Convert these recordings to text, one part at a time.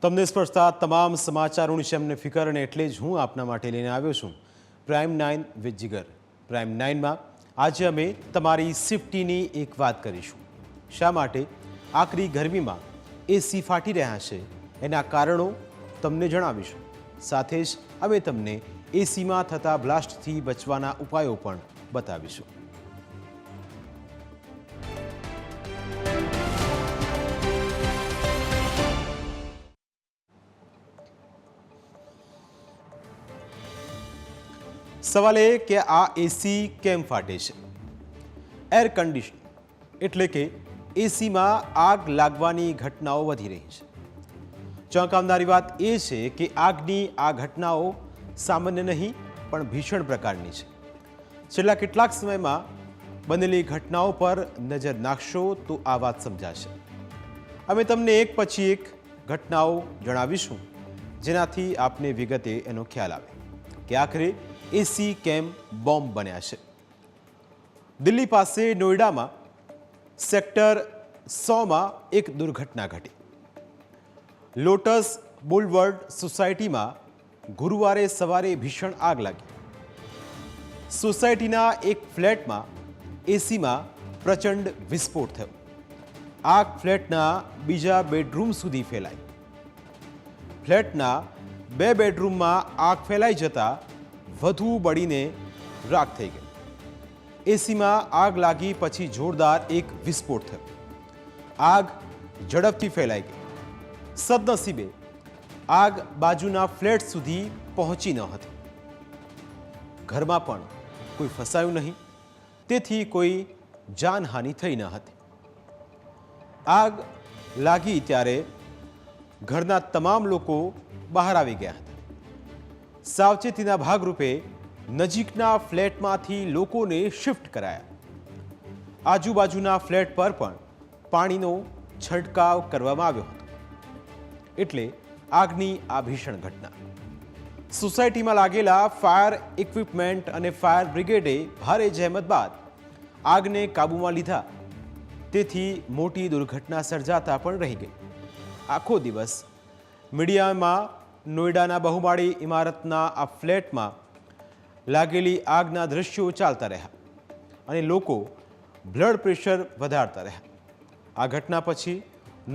તમને સ્પર્શતા તમામ સમાચારોની શેમને ફિકર અને એટલે જ હું આપના માટે લઈને આવ્યો છું પ્રાઇમ 9 વિથ જીગર। પ્રાઇમ 9માં આજે અમે તમારી સેફટીની એક વાત કરીશું। શા માટે આકરી ગરમીમાં એસી ફાટી રહ્યા છે એના કારણો તમને જણાવીશું। સાથે જ અમે તમને એસીમાં થતા બ્લાસ્ટથી બચવાના ઉપાયો પણ બતાવીશું। સવાલ એ કે આ એસી કેમ ફાટે છે? એર કન્ડિશન એટલે કે એસીમાં આગ લાગવાની ઘટનાઓ વધી રહી છે। ચોંકાવનારી વાત એ છે કે આગની આ ઘટનાઓ સામાન્ય નહીં પણ ભીષણ પ્રકારની છે। છેલ્લા કેટલાક સમયમાં બનેલી ઘટનાઓ પર નજર નાખશો તો આ વાત સમજાશે। અમે તમને એક પછી એક ઘટનાઓ જણાવીશું જેનાથી આપને વિગતે એનો ખ્યાલ આવે કે આખરે એસી કેમ બોમ્બ બન્યા છે। દિલ્હી પાસે નોઈડામાં સેક્ટર 100માં એક દુર્ઘટના ઘટી। લોટસ બુલવર્ડ સોસાયટીમાં ગુરુવારે સવારે ભીષણ આગ લાગી। સોસાયટીના એક ફ્લેટમાં એસીમાં પ્રચંડ વિસ્ફોટ થયો। આગ ફ્લેટના બીજા બેડરૂમ સુધી ફેલાઈ। ફ્લેટના 2 બેડરૂમમાં આગ ફેલાઈ જતા વધુ બળીને રાખ થઈ ગઈ। એસીમાં આગ લાગી પછી જોરદાર એક વિસ્ફોટ થયો। આગ ઝડપથી ફેલાઈ ગઈ। સદનસીબે આગ બાજુના ફ્લેટ સુધી પહોંચી ન હતી। ઘરમાં પણ કોઈ ફસાયું નહીં, તેથી કોઈ જાનહાનિ થઈ ન હતી। આગ લાગી ત્યારે ઘરના તમામ લોકો બહાર આવી ગયા હતા। સાવચેતીના ભાગરૂપે નજીકના ફ્લેટમાંથી લોકોને શિફ્ટ કરાયા। આજુબાજુના ફ્લેટ પર પણ પાણીનો છંટકાવ કરવામાં આવ્યો હતો। એટલે આગની આ ભીષણ ઘટના। સોસાયટીમાં લાગેલા ફાયર ઇક્વિપમેન્ટ અને ફાયર બ્રિગેડે ભારે જહેમત બાદ આગને કાબૂમાં લીધા, તેથી મોટી દુર્ઘટના સર્જાતા પણ રહી ગઈ। આખો દિવસ મીડિયામાં નોઈડાના બહુમાળી ઇમારતના આ ફ્લેટમાં લાગેલી આગના દ્રશ્યો ચાલતા રહ્યા અને લોકો બ્લડ પ્રેશર વધારતા રહ્યા। આ ઘટના પછી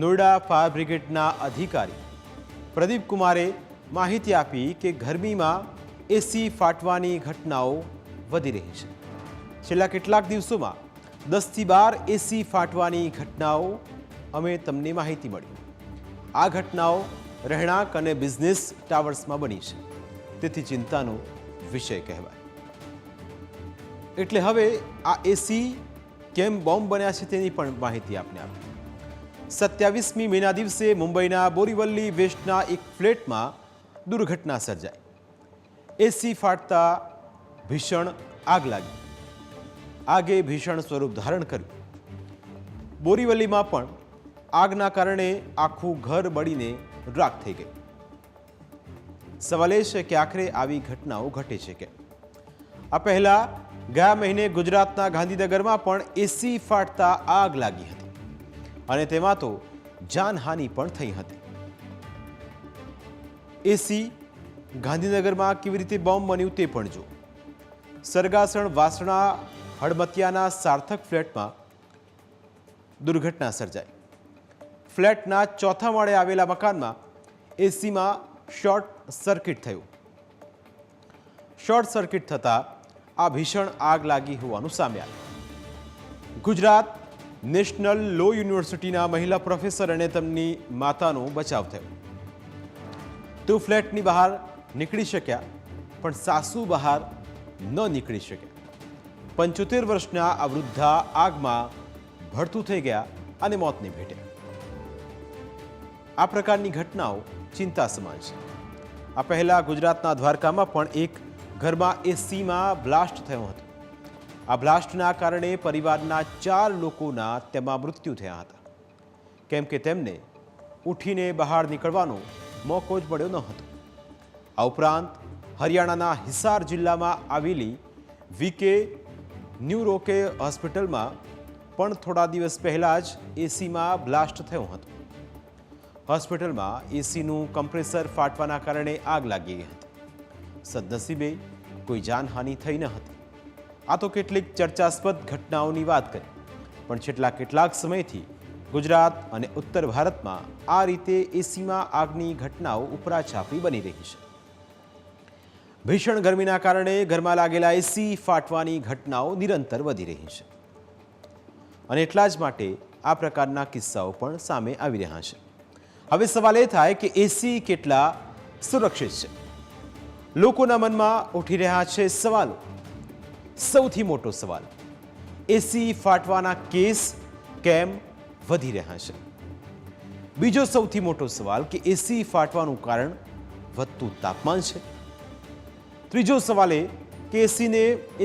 નોઈડા ફાયર બ્રિગેડના અધિકારી પ્રદીપ કુમારે માહિતી આપી કે ગરમીમાં એસી ફાટવાની ઘટનાઓ વધી રહી છે। છેલ્લા કેટલાક દિવસોમાં 10થી 12 એસી ફાટવાની ઘટનાઓ અમે તમને માહિતી મળી। આ ઘટનાઓ રહેણાંક અને બિઝનેસ ટાવર્સમાં બની છે, તેથી ચિંતાનો વિષય કહેવાય। એટલે હવે આ એસી કેમ બોમ્બ બન્યા છે તેની પણ માહિતી આપને આપી। 27મી મેના દિવસે મુંબઈના બોરીવલ્લી વેસ્ટના એક ફ્લેટમાં દુર્ઘટના સર્જાઈ। એસી ફાટતા ભીષણ આગ લાગી। આગે ભીષણ સ્વરૂપ ધારણ કર્યું। બોરીવલ્લીમાં પણ આગના કારણે આખું ઘર બળીને રાખ થઈ ગઈ। સવાલ એ છે કે આખરે આવી ઘટનાઓ ઘટે છે કે? આ પહેલા ગયા મહિને ગુજરાતના ગાંધીનગરમાં પણ એસી ફાટતા આગ લાગી હતી અને તેમાં તો જાનહાનિ પણ થઈ હતી। એસી ગાંધીનગરમાં કેવી રીતે બોમ્બ બન્યું તે પણ જો। સરગાસણ વાસણા હળમતિયાના સાર્થક ફ્લેટમાં દુર્ઘટના સર્જાઈ। ફ્લેટના 4થા માળે આવેલા મકાનમાં એસીમાં શોર્ટ સર્કિટ થયું। શોર્ટ સર્કિટ થતાં આ ભીષણ આગ લાગી હોવાનું સામે આવ્યું। ગુજરાત નેશનલ લો યુનિવર્સિટીના મહિલા પ્રોફેસર અને તેમની માતાનો બચાવ થયો। તેઓ ફ્લેટની બહાર નીકળી શક્યા, પણ સાસુ બહાર ન નીકળી શક્યા। 75 વર્ષના આ વૃદ્ધા આગમાં ભડતું થઈ ગયા અને મોતને ભેટ્યા। આ પ્રકારની ઘટનાઓ ચિંતા સમાન છે। આ પહેલા ગુજરાતના દ્વારકામાં પણ એક ઘરમાં એસીમાં બ્લાસ્ટ થયો હતો। આ બ્લાસ્ટના કારણે પરિવારના 4 લોકોના તેમાં મૃત્યુ થયા હતા, કેમ કે તેમને ઉઠીને બહાર નીકળવાનો મોકો જ મળ્યો ન હતો। આ ઉપરાંત હરિયાણાના હિસાર જિલ્લામાં આવેલી વીકે ન્યુરોકે હોસ્પિટલમાં પણ થોડા દિવસ પહેલાં જ એસીમાં બ્લાસ્ટ થયો હતો। હોસ્પિટલમાં એસીનું કમ્પ્રેસર ફાટવાના કારણે આગ લાગી ગઈ હતી. સદનસીબે કોઈ જાનહાનિ થઈ ન હતી. આ તો કેટલીક ચર્ચાસ્પદ ઘટનાઓની વાત કરી, પણ છેલ્લા કેટલાક સમયથી ગુજરાત અને ઉત્તર ભારતમાં આ રીતે એસીમાં આગની ઘટનાઓ ઉપરાછાપરી બની રહી છે. ભીષણ ગરમીના કારણે ઘરમાં લાગેલા એસી ફાટવાની ઘટનાઓ નિરંતર વધી રહી છે અને એટલા જ માટે આ પ્રકારના કિસ્સાઓ પણ સામે આવી રહ્યા છે. હવે સવાલ એ થાય કે એસી કેટલા સુરક્ષિત છે? લોકોના મનમાં ઉઠી રહ્યા છે સવાલો. સૌથી મોટો સવાલ, એસી ફાટવાના કેસ કેમ વધી રહ્યા છે? બીજો સૌથી મોટો સવાલ કે એસી ફાટવાનું કારણ વધતું તાપમાન છે. ત્રીજો સવાલ એ કે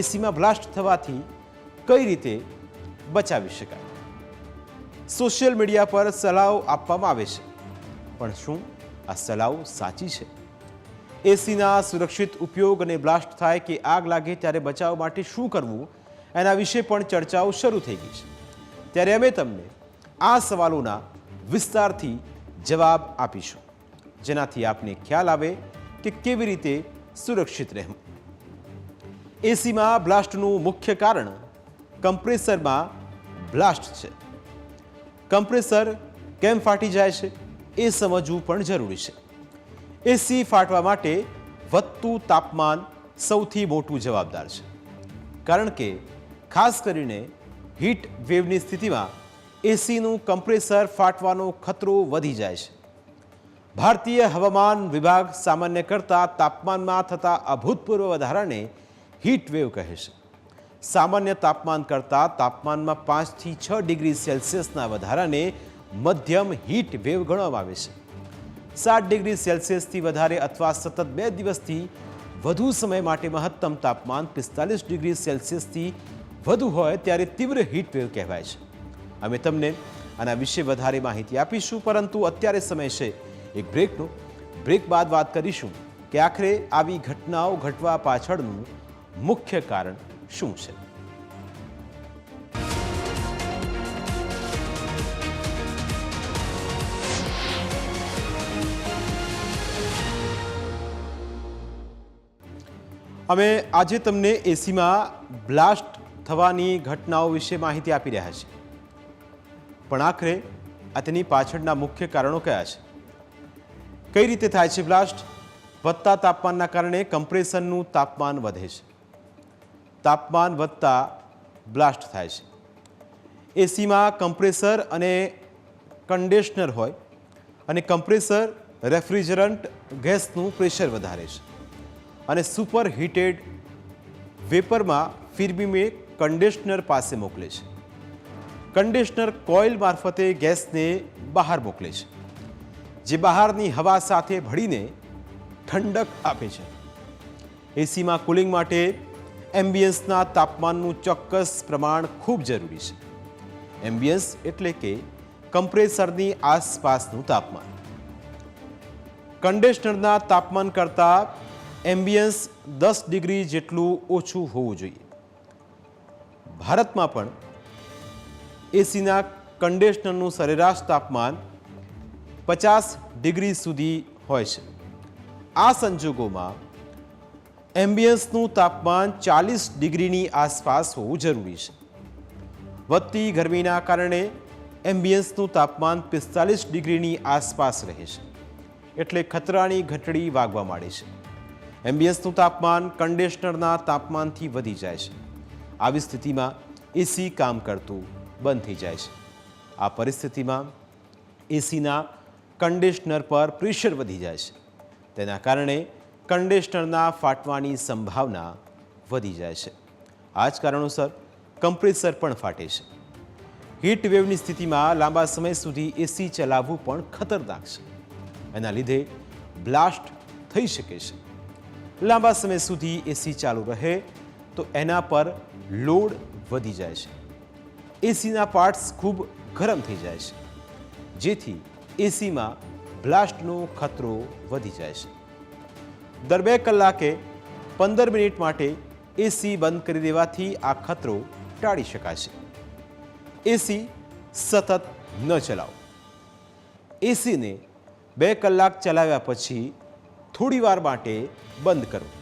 એસીમાં બ્લાસ્ટ થવાથી કઈ રીતે બચાવી શકાય? સોશિયલ મીડિયા પર સલાહો આપવામાં આવે છે, પણ શું આ સલાહો સાચી છે? એસીના સુરક્ષિત ઉપયોગ અને બ્લાસ્ટ થાય કે આગ લાગે ત્યારે બચાવ માટે શું કરવું, એના વિશે પણ ચર્ચાઓ શરૂ થઈ ગઈ છે. ત્યારે અમે તમને આ સવાલોના વિસ્તારથી જવાબ આપીશું, જેનાથી આપને ખ્યાલ આવે કે કેવી રીતે સુરક્ષિત રહેવું. એસીમાં બ્લાસ્ટનું મુખ્ય કારણ કમ્પ્રેસરમાં બ્લાસ્ટ છે. કમ્પ્રેસર કેમ ફાટી જાય છે એ સમજવું પણ જરૂરી છે. એસી ફાટવા માટે વધતું તાપમાન સૌથી મોટું જવાબદાર છે, કારણ કે ખાસ કરીને હીટ વેવની સ્થિતિમાં એસીનું કમ્પ્રેસર ફાટવાનો ખતરો વધી જાય છે. ભારતીય હવામાન વિભાગ સામાન્ય કરતાં તાપમાનમાં થતા અભૂતપૂર્વ વધારાને હીટ વેવ કહે છે. સામાન્ય તાપમાન કરતાં તાપમાનમાં 5 થી 6 ડિગ્રી સેલ્સિયસના વધારાને મધ્યમ હીટ વેવ ગણવામાં આવે છે. 7 ડિગ્રી સેલ્સિયસથી વધારે અથવા સતત 2 દિવસથી વધુ સમય માટે મહત્તમ તાપમાન 45 ડિગ્રી સેલ્સિયસથી વધુ હોય ત્યારે તીવ્ર હીટ વેવ કહેવાય છે. અમે તમને આના વિશે વધારે માહિતી આપીશું, પરંતુ અત્યારે સમય છે એક બ્રેકનો. બ્રેક બાદ વાત કરીશું કે આખરે આવી ઘટનાઓ ઘટવા પાછળનું મુખ્ય કારણ શું છે. અમે આજે તમને એસીમાં બ્લાસ્ટ થવાની ઘટનાઓ વિશે માહિતી આપી રહ્યા છીએ, પણ આખરે આ તેની પાછળના મુખ્ય કારણો કયા છે? કઈ રીતે થાય છે બ્લાસ્ટ? વધતા તાપમાનના કારણે કમ્પ્રેસરનું તાપમાન વધે છે. તાપમાન વધતા બ્લાસ્ટ થાય છે. એસીમાં કમ્પ્રેસર અને કન્ડિશનર હોય, અને કમ્પ્રેસર રેફ્રિજરન્ટ ગેસનું પ્રેશર વધારે છે અને સુપર હીટેડ વેપરમાં ફિરબીમે કન્ડિશનર પાસે મોકલે છે. કન્ડિશનર કોઇલ મારફતે ગેસને બહાર મોકલે છે, જે બહારની હવા સાથે ભળીને ઠંડક આપે છે. એસીમાં કુલિંગ માટે એમ્બિયન્સના તાપમાનનું ચોક્કસ પ્રમાણ ખૂબ જરૂરી છે. એમ્બિયન્સ એટલે કે કમ્પ્રેસરની આસપાસનું તાપમાન. કન્ડિશનરના તાપમાન કરતાં એમ્બિયન્સ 10 ડિગ્રી જેટલું ઓછું હોવું જોઈએ. ભારતમાં પણ એસીના કન્ડિશનરનું સરેરાશ તાપમાન 50 ડિગ્રી સુધી હોય છે. આ સંજોગોમાં એમ્બિયન્સનું તાપમાન 40 ડિગ્રીની આસપાસ હોવું જરૂરી છે. વધતી ગરમીના કારણે એમ્બિયન્સનું તાપમાન 45 ડિગ્રીની આસપાસ રહે છે, એટલે ખતરાની ઘંટડી વાગવા માંડે છે. એમ્બિયન્સનું તાપમાન કન્ડિશનરના તાપમાનથી વધી જાય છે. આવી સ્થિતિમાં એસી કામ કરતું બંધ થઈ જાય છે. આ પરિસ્થિતિમાં એસીના કન્ડિશનર પર પ્રેશર વધી જાય છે. તેના કારણે કન્ડિશનરના ફાટવાની સંભાવના વધી જાય છે. આ જ કારણોસર કમ્પ્રેસર પણ ફાટે છે. હીટ વેવની સ્થિતિમાં લાંબા સમય સુધી એસી ચલાવવું પણ ખતરનાક છે. એના લીધે બ્લાસ્ટ થઈ શકે છે. લાંબા સમય સુધી એસી ચાલુ રહે તો એના પર લોડ વધી જાય છે. એસીના પાર્ટ્સ ખૂબ ગરમ થઈ જાય છે, જેથી એસીમાં બ્લાસ્ટનો ખતરો વધી જાય છે. દર 2 કલાકે 15 મિનિટ માટે એસી બંધ કરી દેવાથી આ ખતરો ટાળી શકાય છે. એસી સતત ન ચલાવો. એસીને 2 કલાક ચલાવ્યા પછી થોડીવાર માટે બંધ કરવું.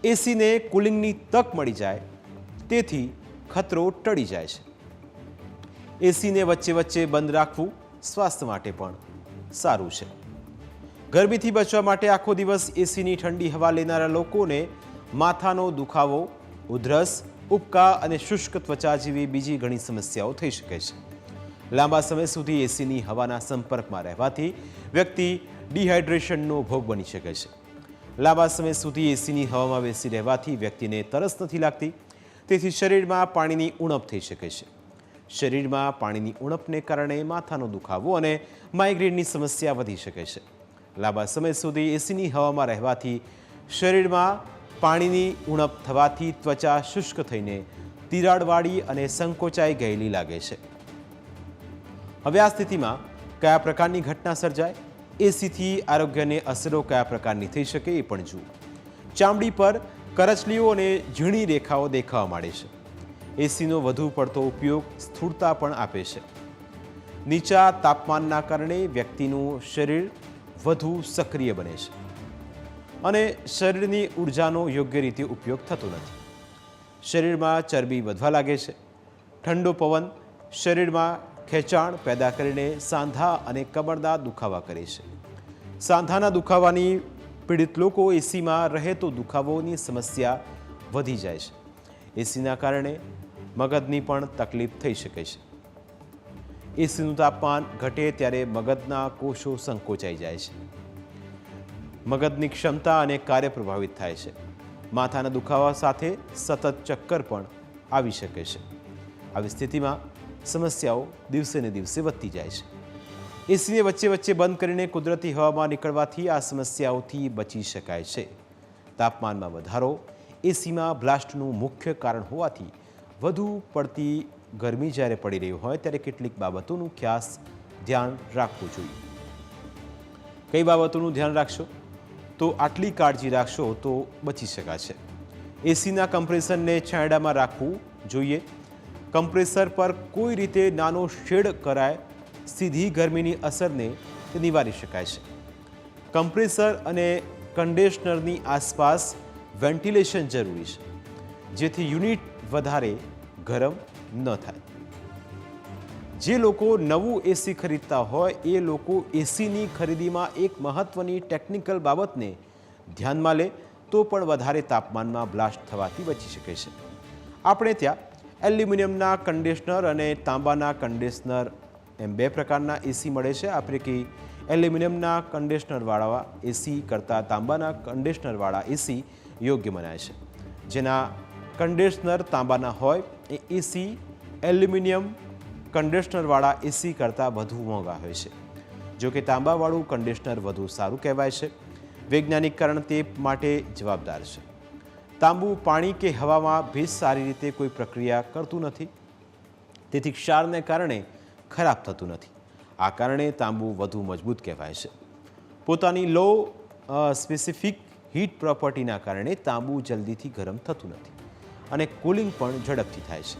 એસીને કુલિંગની તક મળી જાય તેથી ખતરો ટળી જાય છે. એસીને વચ્ચે વચ્ચે બંધ રાખવું સ્વાસ્થ્ય માટે પણ સારું છે. ગરમીથી બચવા માટે આખો દિવસ એસીની ઠંડી હવા લેનારા લોકોને માથાનો દુખાવો, ઉધરસ, ઉબકા અને શુષ્ક ત્વચા જેવી બીજી ઘણી સમસ્યાઓ થઈ શકે છે. લાંબા સમય સુધી એસીની હવાના સંપર્કમાં રહેવાથી વ્યક્તિ ડિહાઇડ્રેશનનો ભોગ બની શકે છે. લાંબા સમય સુધી એસીની હવામાં બેસી રહેવાથી વ્યક્તિને તરસ નથી લાગતી, તેથી શરીરમાં પાણીની ઉણપ થઈ શકે છે. શરીરમાં પાણીની ઉણપને કારણે માથાનો દુખાવો અને માઇગ્રેનની સમસ્યા વધી શકે છે. લાંબા સમય સુધી એસીની હવામાં રહેવાથી શરીરમાં પાણીની ઉણપ થવાથી ત્વચા શુષ્ક થઈને તિરાડવાળી અને સંકોચાઈ ગયેલી લાગે છે. હવે આ સ્થિતિમાં કયા પ્રકારની ઘટના સર્જાય, એસીથી આરોગ્યને અસરો કયા પ્રકારની થઈ શકે એ પણ જુઓ. ચામડી પર કરચલીઓ અને ઝીણી રેખાઓ દેખાવા માંડે છે. એસીનો વધુ પડતો ઉપયોગ સ્થૂળતા પણ આપે છે. નીચા તાપમાનના કારણે વ્યક્તિનું શરીર વધુ સક્રિય બને છે અને શરીરની ઉર્જાનો યોગ્ય રીતે ઉપયોગ થતો નથી. શરીરમાં ચરબી વધવા લાગે છે. ઠંડો પવન શરીરમાં ખેંચાણ પેદા કરીને સાંધા અને કમરના દુખાવા કરે છે. સાંધાના દુખાવાની પીડિત લોકો એસીમાં રહે તો દુખાવોની સમસ્યા વધી જાય છે. એસીના કારણે મગજની પણ તકલીફ થઈ શકે છે. એસીનું તાપમાન ઘટે ત્યારે મગજના કોષો સંકોચાઈ જાય છે. મગજની ક્ષમતા અને કાર્ય પ્રભાવિત થાય છે. માથાના દુખાવા સાથે સતત ચક્કર પણ આવી શકે છે. આવી સ્થિતિમાં સમસ્યાઓ દિવસે ને દિવસે વધતી જાય છે. એસીને વચ્ચે વચ્ચે બંધ કરીને કુદરતી હવામાં નીકળવાથી આ સમસ્યાઓથી બચી શકાય છે. તાપમાનમાં વધારો એસીમાં બ્લાસ્ટનું મુખ્ય કારણ હોવાથી વધુ પડતી ગરમી જ્યારે પડી રહી હોય ત્યારે કેટલીક બાબતોનું ખાસ ધ્યાન રાખવું જોઈએ. કઈ બાબતોનું ધ્યાન રાખશો? તો આટલી કાળજી રાખશો તો બચી શકાશે. એસીના કમ્પ્રેસરને છાંયડામાં રાખવું જોઈએ. કમ્પ્રેસર પર કોઈ રીતે નાનો શેડ કરાય સીધી ગરમીની અસરને તે નિવારી શકાય છે. કમ્પ્રેસર અને કન્ડિશનરની આસપાસ વેન્ટિલેશન જરૂરી છે, જેથી યુનિટ વધારે ગરમ ન થાય. જે લોકો નવું એસી ખરીદતા હોય એ લોકો એસીની ખરીદીમાં એક મહત્વની ટેકનિકલ બાબતને ધ્યાનમાં લે તો પણ વધારે તાપમાનમાં બ્લાસ્ટ થવાથી બચી શકે છે. આપણે ત્યાં એલ્યુમિનિયમના કન્ડિશનર અને તાંબાના કન્ડિશનર એમ 2 પ્રકારના એસી મળે છે. આ પૈકી એલ્યુમિનિયમના કન્ડિશનરવાળા એસી કરતાં તાંબાના કન્ડિશનરવાળા એસી યોગ્ય મનાય છે. જેના કન્ડિશનર તાંબાના હોય એ એસી એલ્યુમિનિયમ કન્ડિશનરવાળા એસી કરતાં વધુ મોંઘા હોય છે. જો કે તાંબાવાળું કન્ડિશનર વધુ સારું કહેવાય છે. વૈજ્ઞાનિક કારણ તે માટે જવાબદાર છે. તાંબુ પાણી કે હવામાં ભેજ સારી રીતે કોઈ પ્રક્રિયા કરતું નથી, તેથી ક્ષારને કારણે ખરાબ થતું નથી. આ કારણે તાંબુ વધુ મજબૂત કહેવાય છે. પોતાની લો સ્પેસિફિક હીટ પ્રોપર્ટીના કારણે તાંબુ જલ્દીથી ગરમ થતું નથી અને કુલિંગ પણ ઝડપથી થાય છે.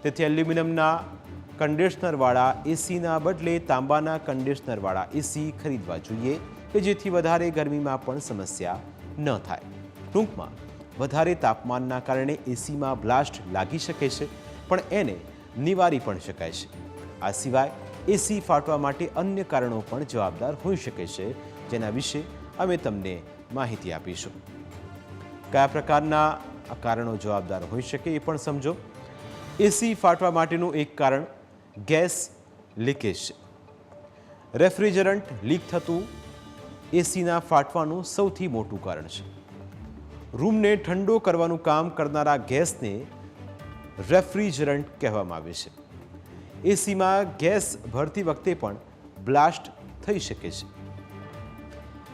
તેથી એલ્યુમિનિયમના કન્ડિશનરવાળા એસીના બદલે તાંબાના કન્ડિશનરવાળા એસી ખરીદવા જોઈએ કે જેથી વધારે ગરમીમાં પણ સમસ્યા ન થાય. ટૂંકમાં વધારે તાપમાનના કારણે એસીમાં બ્લાસ્ટ લાગી શકે છે, પણ એને નિવારી પણ શકાય છે. આ સિવાય એસી ફાટવા માટે અન્ય કારણો પણ જવાબદાર હોઈ શકે છે, જેના વિશે અમે તમને માહિતી આપીશું. કયા પ્રકારના કારણો જવાબદાર હોઈ શકે એ પણ સમજો. એસી ફાટવા માટેનું એક કારણ ગેસ લીકેજ છે. રેફ્રિજરન્ટ લીક થતું એસીના ફાટવાનું સૌથી મોટું કારણ છે. રૂમને ઠંડો કરવાનું કામ કરનારા ગેસને રેફ્રિજરન્ટ કહેવામાં આવે છે. એસીમાં ગેસ ભરતી વખતે પણ બ્લાસ્ટ થઈ શકે છે.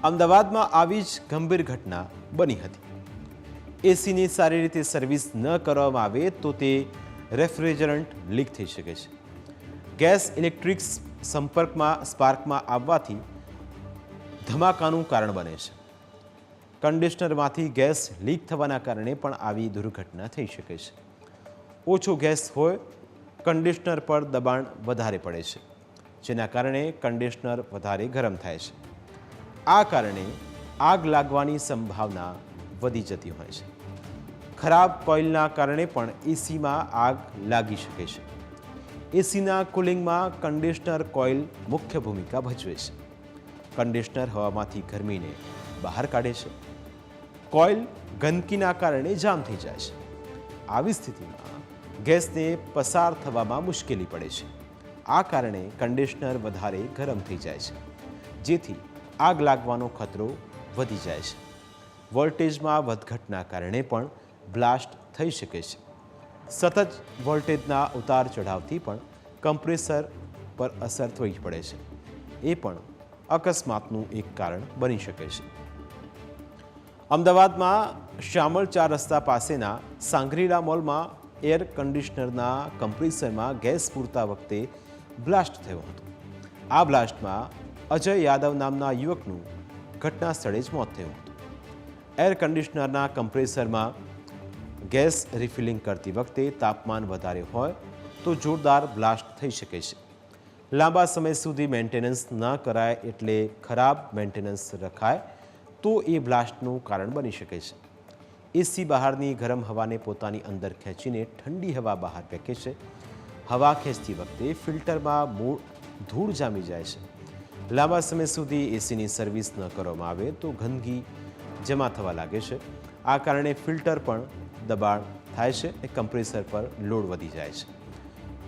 અમદાવાદમાં આવી જ ગંભીર ઘટના બની હતી. એસીની સારી રીતે સર્વિસ ન કરવામાં આવે તો તે રેફ્રિજરન્ટ લીક થઈ શકે છે. ગેસ ઇલેક્ટ્રિક સ્પાર્કમાં આવવાથી ધમાકાનું કારણ બને છે. કન્ડિશનરમાંથી ગેસ લીક થવાના કારણે પણ આવી દુર્ઘટના થઈ શકે છે. ઓછો ગેસ હોય, કન્ડિશનર પર દબાણ વધારે પડે છે, જેના કારણે કન્ડિશનર વધારે ગરમ થાય છે. આ કારણે આગ લાગવાની સંભાવના વધી જતી હોય છે. ખરાબ કોઇલના કારણે પણ એસીમાં આગ લાગી શકે છે. એસીના કુલિંગમાં કન્ડિશનર કોઇલ મુખ્ય ભૂમિકા ભજવે છે. કન્ડિશનર હવામાંથી ગરમીને બહાર કાઢે છે. કોઇલ ગંદકીના કારણે જામ થઈ જાય છે. આવી સ્થિતિમાં ગેસને પસાર થવામાં મુશ્કેલી પડે છે. આ કારણે કન્ડિશનર વધારે ગરમ થઈ જાય છે, જેથી આગ લાગવાનો ખતરો વધી જાય છે. વોલ્ટેજમાં વધઘટના કારણે પણ બ્લાસ્ટ થઈ શકે છે. સતત વોલ્ટેજના ઉતાર ચઢાવથી પણ કમ્પ્રેસર પર અસર થઈ પડે છે. એ પણ અકસ્માતનું એક કારણ બની શકે છે. અમદાવાદમાં શામળ 4 રસ્તા પાસેના સાંગરીલા મોલમાં એર કન્ડિશનરના કમ્પ્રેસરમાં ગેસ પૂરતા વખતે બ્લાસ્ટ થયો હતો. આ બ્લાસ્ટમાં અજય યાદવ નામના યુવકનું ઘટના સ્થળે જ મોત થયું હતું. એર કન્ડિશનરના કમ્પ્રેસરમાં ગેસ રિફિલિંગ કરતી વખતે તાપમાન વધારે હોય તો જોરદાર બ્લાસ્ટ થઈ શકે છે. લાંબા સમય સુધી મેન્ટેનન્સ ન કરાય એટલે ખરાબ મેન્ટેનન્સ રખાય તો એ બ્લાસ્ટનું કારણ બની શકે છે. એસી બહારની ગરમ હવાને પોતાની અંદર ખેંચીને ઠંડી હવા બહાર ફેંકે છે. હવા ખેંચતી વખતે ફિલ્ટરમાં ધૂળ જામી જાય છે. લાંબા સમય સુધી એસીની સર્વિસ ન કરવામાં આવે તો ગંદકી જમા થવા લાગે છે. આ કારણે ફિલ્ટર પણ દબાણ થાય છે અને કમ્પ્રેસર પર લોડ વધી જાય છે.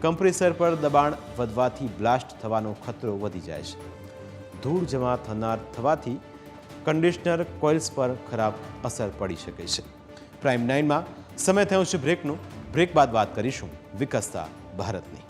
કમ્પ્રેસર પર દબાણ વધવાથી બ્લાસ્ટ થવાનો ખતરો વધી જાય છે. ધૂળ જમા થવાથી કન્ડિશનર કોઇલ્સ પર ખરાબ અસર પડી શકે છે. પ્રાઇમ 9માં સમય થયો છે બ્રેકનો. બ્રેક બાદ વાત કરીશું વિકસતા ભારતની.